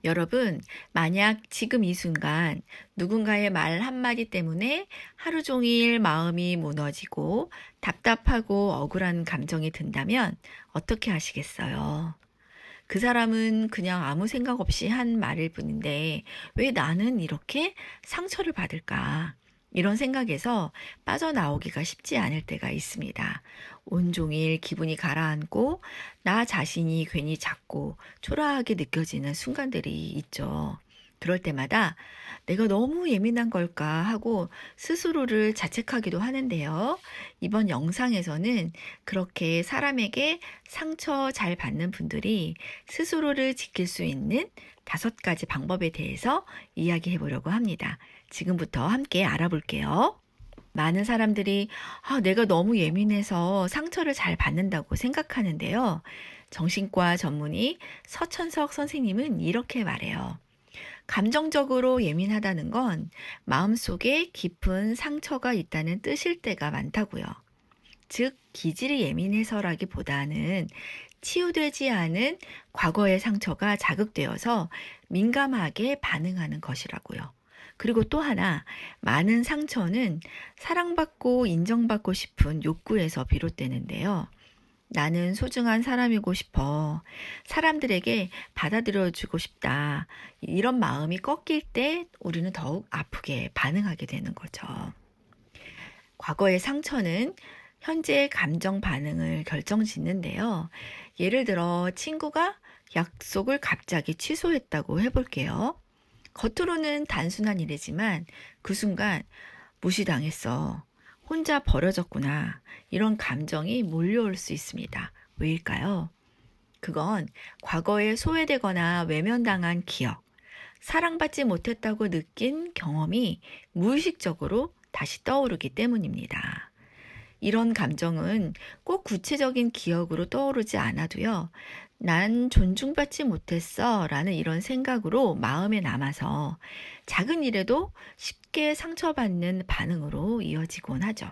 여러분, 만약 지금 이 순간 누군가의 말 한마디 때문에 하루 종일 마음이 무너지고 답답하고 억울한 감정이 든다면 어떻게 하시겠어요? 그 사람은 그냥 아무 생각 없이 한 말일 뿐인데 왜 나는 이렇게 상처를 받을까? 이런 생각에서 빠져나오기가 쉽지 않을 때가 있습니다. 온종일 기분이 가라앉고 나 자신이 괜히 작고 초라하게 느껴지는 순간들이 있죠. 그럴 때마다 내가 너무 예민한 걸까 하고 스스로를 자책하기도 하는데요. 이번 영상에서는 그렇게 사람에게 상처 잘 받는 분들이 스스로를 지킬 수 있는 5가지 방법에 대해서 이야기해 보려고 합니다. 지금부터 함께 알아볼게요. 많은 사람들이 내가 너무 예민해서 상처를 잘 받는다고 생각하는데요. 정신과 전문의 서천석 선생님은 이렇게 말해요. 감정적으로 예민하다는 건 마음속에 깊은 상처가 있다는 뜻일 때가 많다고요. 즉, 기질이 예민해서라기보다는 치유되지 않은 과거의 상처가 자극되어서 민감하게 반응하는 것이라고요. 그리고 또 하나, 많은 상처는 사랑받고 인정받고 싶은 욕구에서 비롯되는데요. 나는 소중한 사람이고 싶어. 사람들에게 받아들여주고 싶다. 이런 마음이 꺾일 때 우리는 더욱 아프게 반응하게 되는 거죠. 과거의 상처는 현재의 감정 반응을 결정짓는데요. 예를 들어 친구가 약속을 갑자기 취소했다고 해볼게요. 겉으로는 단순한 일이지만 그 순간 무시당했어. 혼자 버려졌구나. 이런 감정이 몰려올 수 있습니다. 왜일까요? 그건 과거에 소외되거나 외면당한 기억, 사랑받지 못했다고 느낀 경험이 무의식적으로 다시 떠오르기 때문입니다. 이런 감정은 꼭 구체적인 기억으로 떠오르지 않아도요. 난 존중받지 못했어 라는 이런 생각으로 마음에 남아서 작은 일에도 쉽게 상처받는 반응으로 이어지곤 하죠.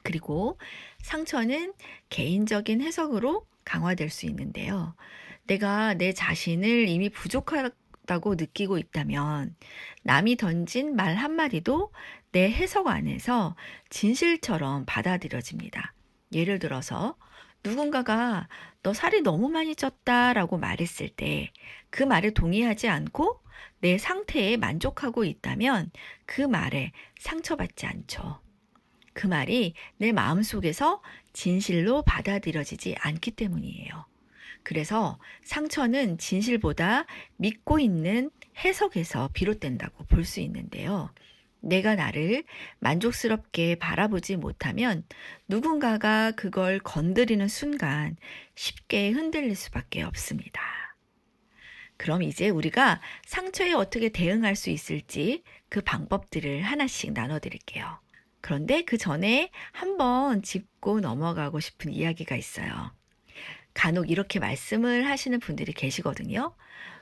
그리고 상처는 개인적인 해석으로 강화될 수 있는데요. 내가 내 자신을 이미 부족하다고 느끼고 있다면 남이 던진 말 한마디도 내 해석 안에서 진실처럼 받아들여집니다. 예를 들어서 누군가가 너 살이 너무 많이 쪘다라고 말했을 때 그 말에 동의하지 않고 내 상태에 만족하고 있다면 그 말에 상처받지 않죠. 그 말이 내 마음속에서 진실로 받아들여지지 않기 때문이에요. 그래서 상처는 진실보다 믿고 있는 해석에서 비롯된다고 볼 수 있는데요. 내가 나를 만족스럽게 바라보지 못하면 누군가가 그걸 건드리는 순간 쉽게 흔들릴 수밖에 없습니다. 그럼 이제 우리가 상처에 어떻게 대응할 수 있을지 그 방법들을 하나씩 나눠드릴게요. 그런데 그 전에 한번 짚고 넘어가고 싶은 이야기가 있어요. 간혹 이렇게 말씀을 하시는 분들이 계시거든요.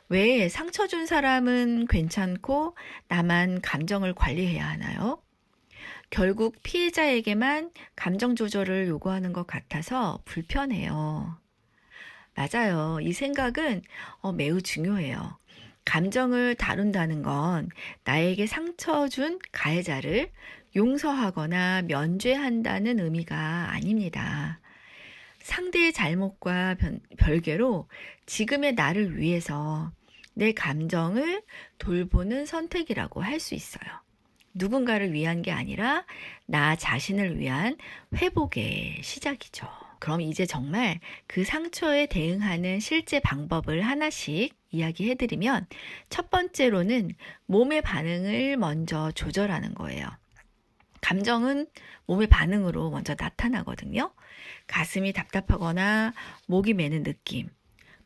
왜 상처 준 사람은 괜찮고 나만 감정을 관리해야 하나요? 결국 피해자에게만 감정 조절을 요구하는 것 같아서 불편해요. 맞아요. 이 생각은 매우 중요해요. 감정을 다룬다는 건 나에게 상처 준 가해자를 용서하거나 면죄한다는 의미가 아닙니다. 상대의 잘못과 별개로 지금의 나를 위해서 내 감정을 돌보는 선택이라고 할 수 있어요. 누군가를 위한 게 아니라 나 자신을 위한 회복의 시작이죠. 그럼 이제 정말 그 상처에 대응하는 실제 방법을 하나씩 이야기해드리면 첫 번째로는 몸의 반응을 먼저 조절하는 거예요. 감정은 몸의 반응으로 먼저 나타나거든요. 가슴이 답답하거나 목이 메는 느낌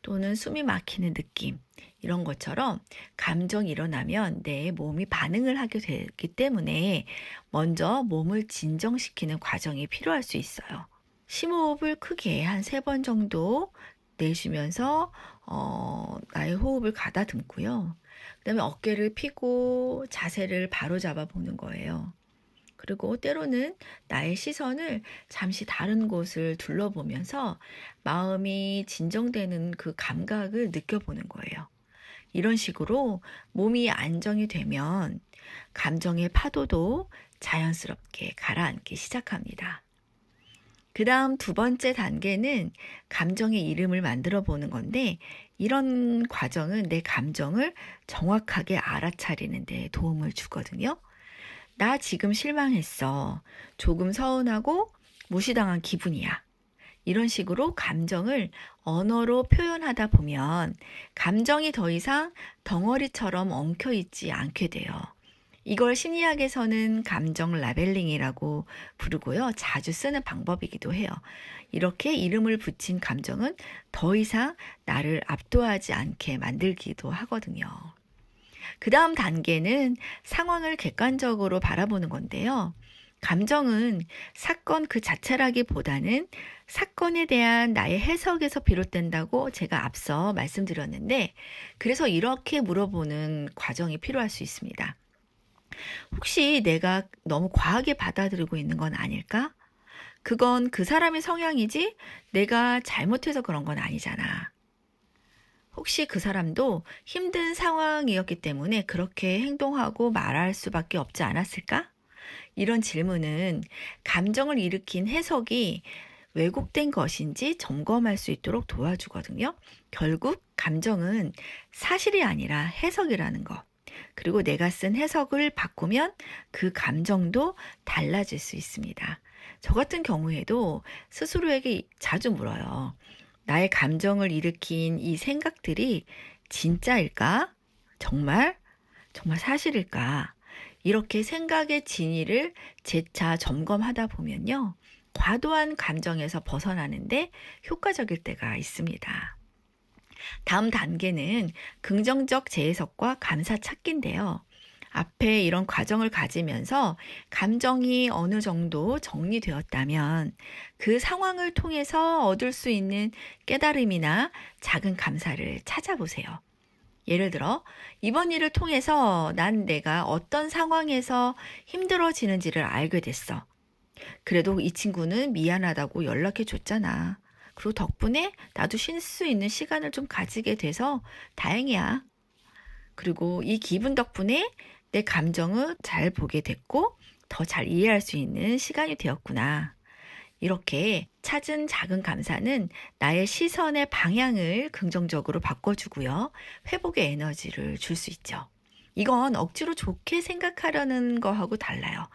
또는 숨이 막히는 느낌 이런 것처럼 감정이 일어나면 내 몸이 반응을 하게 되기 때문에 먼저 몸을 진정시키는 과정이 필요할 수 있어요. 심호흡을 크게 한 3번 정도 내쉬면서 나의 호흡을 가다듬고요. 그 다음에 어깨를 펴고 자세를 바로 잡아 보는 거예요. 그리고 때로는 나의 시선을 잠시 다른 곳을 둘러보면서 마음이 진정되는 그 감각을 느껴보는 거예요. 이런 식으로 몸이 안정이 되면 감정의 파도도 자연스럽게 가라앉기 시작합니다. 그 다음 두 번째 단계는 감정의 이름을 만들어 보는 건데, 이런 과정은 내 감정을 정확하게 알아차리는 데 도움을 주거든요. 나 지금 실망했어. 조금 서운하고 무시당한 기분이야. 이런 식으로 감정을 언어로 표현하다 보면 감정이 더 이상 덩어리처럼 엉켜있지 않게 돼요. 이걸 심리학에서는 감정 라벨링이라고 부르고요. 자주 쓰는 방법이기도 해요. 이렇게 이름을 붙인 감정은 더 이상 나를 압도하지 않게 만들기도 하거든요. 그 다음 단계는 상황을 객관적으로 바라보는 건데요. 감정은 사건 그 자체라기보다는 사건에 대한 나의 해석에서 비롯된다고 제가 앞서 말씀드렸는데, 그래서 이렇게 물어보는 과정이 필요할 수 있습니다. 혹시 내가 너무 과하게 받아들이고 있는 건 아닐까? 그건 그 사람의 성향이지 내가 잘못해서 그런 건 아니잖아. 혹시 그 사람도 힘든 상황이었기 때문에 그렇게 행동하고 말할 수밖에 없지 않았을까? 이런 질문은 감정을 일으킨 해석이 왜곡된 것인지 점검할 수 있도록 도와주거든요. 결국 감정은 사실이 아니라 해석이라는 것. 그리고 내가 쓴 해석을 바꾸면 그 감정도 달라질 수 있습니다. 저 같은 경우에도 스스로에게 자주 물어요. 나의 감정을 일으킨 이 생각들이 진짜일까? 정말? 정말 사실일까? 이렇게 생각의 진위를 재차 점검하다 보면요. 과도한 감정에서 벗어나는데 효과적일 때가 있습니다. 다음 단계는 긍정적 재해석과 감사 찾기인데요. 앞에 이런 과정을 가지면서 감정이 어느 정도 정리되었다면 그 상황을 통해서 얻을 수 있는 깨달음이나 작은 감사를 찾아보세요. 예를 들어, 이번 일을 통해서 난 내가 어떤 상황에서 힘들어지는지를 알게 됐어. 그래도 이 친구는 미안하다고 연락해 줬잖아. 그리고 덕분에 나도 쉴 수 있는 시간을 좀 가지게 돼서 다행이야. 그리고 이 기분 덕분에 내 감정을 잘 보게 됐고 더 잘 이해할 수 있는 시간이 되었구나. 이렇게 찾은 작은 감사는 나의 시선의 방향을 긍정적으로 바꿔주고요. 회복의 에너지를 줄 수 있죠. 이건 억지로 좋게 생각하려는 거하고 달라요.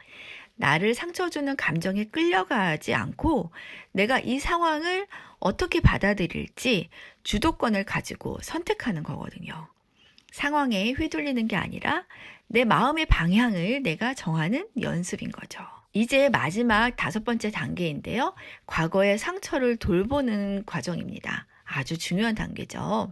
나를 상처 주는 감정에 끌려가지 않고 내가 이 상황을 어떻게 받아들일지 주도권을 가지고 선택하는 거거든요. 상황에 휘둘리는 게 아니라 내 마음의 방향을 내가 정하는 연습인 거죠. 이제 마지막 5번째 단계인데요. 과거의 상처를 돌보는 과정입니다. 아주 중요한 단계죠.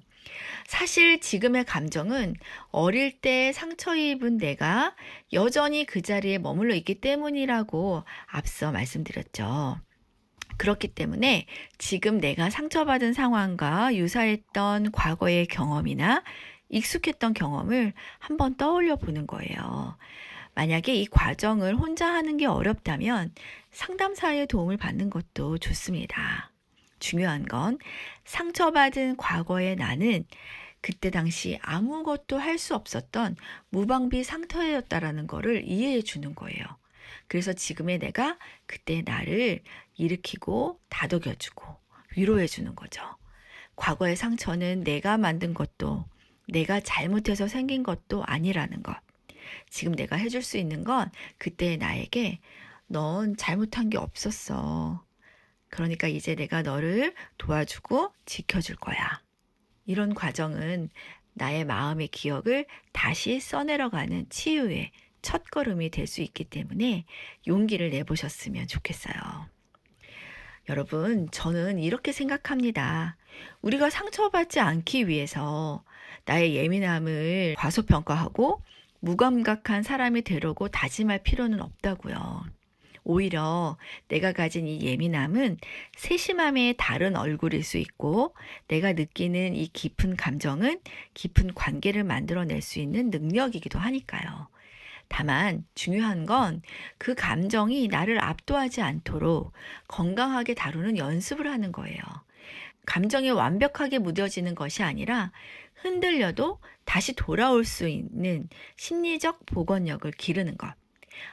사실 지금의 감정은 어릴 때 상처 입은 내가 여전히 그 자리에 머물러 있기 때문이라고 앞서 말씀드렸죠. 그렇기 때문에 지금 내가 상처받은 상황과 유사했던 과거의 경험이나 익숙했던 경험을 한번 떠올려 보는 거예요. 만약에 이 과정을 혼자 하는 게 어렵다면 상담사의 도움을 받는 것도 좋습니다. 중요한 건 상처받은 과거의 나는 그때 당시 아무것도 할 수 없었던 무방비 상태였다라는 거를 이해해 주는 거예요. 그래서 지금의 내가 그때 나를 일으키고 다독여주고 위로해 주는 거죠. 과거의 상처는 내가 만든 것도 내가 잘못해서 생긴 것도 아니라는 것. 지금 내가 해줄 수 있는 건 그때 나에게 넌 잘못한 게 없었어. 그러니까 이제 내가 너를 도와주고 지켜줄 거야. 이런 과정은 나의 마음의 기억을 다시 써내려가는 치유의 첫걸음이 될 수 있기 때문에 용기를 내보셨으면 좋겠어요. 여러분, 저는 이렇게 생각합니다. 우리가 상처받지 않기 위해서 나의 예민함을 과소평가하고 무감각한 사람이 되려고 다짐할 필요는 없다고요. 오히려 내가 가진 이 예민함은 세심함의 다른 얼굴일 수 있고 내가 느끼는 이 깊은 감정은 깊은 관계를 만들어낼 수 있는 능력이기도 하니까요. 다만 중요한 건 그 감정이 나를 압도하지 않도록 건강하게 다루는 연습을 하는 거예요. 감정이 완벽하게 무뎌지는 것이 아니라 흔들려도 다시 돌아올 수 있는 심리적 복원력을 기르는 것.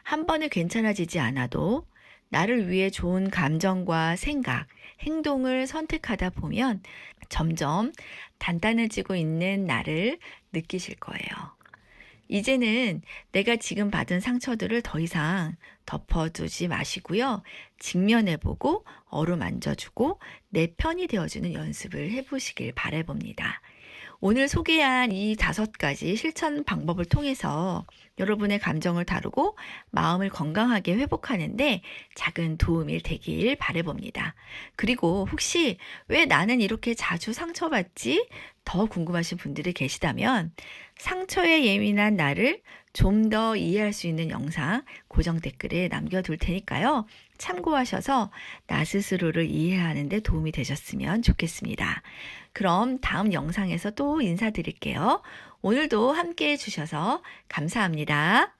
한 번에 괜찮아지지 않아도 나를 위해 좋은 감정과 생각, 행동을 선택하다 보면 점점 단단해지고 있는 나를 느끼실 거예요. 이제는 내가 지금 받은 상처들을 더 이상 덮어두지 마시고요. 직면해보고 어루만져주고 내 편이 되어주는 연습을 해보시길 바라봅니다. 오늘 소개한 이 5가지 실천 방법을 통해서 여러분의 감정을 다루고 마음을 건강하게 회복하는데 작은 도움이 되길 바라봅니다. 그리고 혹시 왜 나는 이렇게 자주 상처받지? 더 궁금하신 분들이 계시다면 상처에 예민한 나를 좀 더 이해할 수 있는 영상 고정 댓글에 남겨둘 테니까요. 참고하셔서 나 스스로를 이해하는 데 도움이 되셨으면 좋겠습니다. 그럼 다음 영상에서 또 인사드릴게요. 오늘도 함께 해주셔서 감사합니다.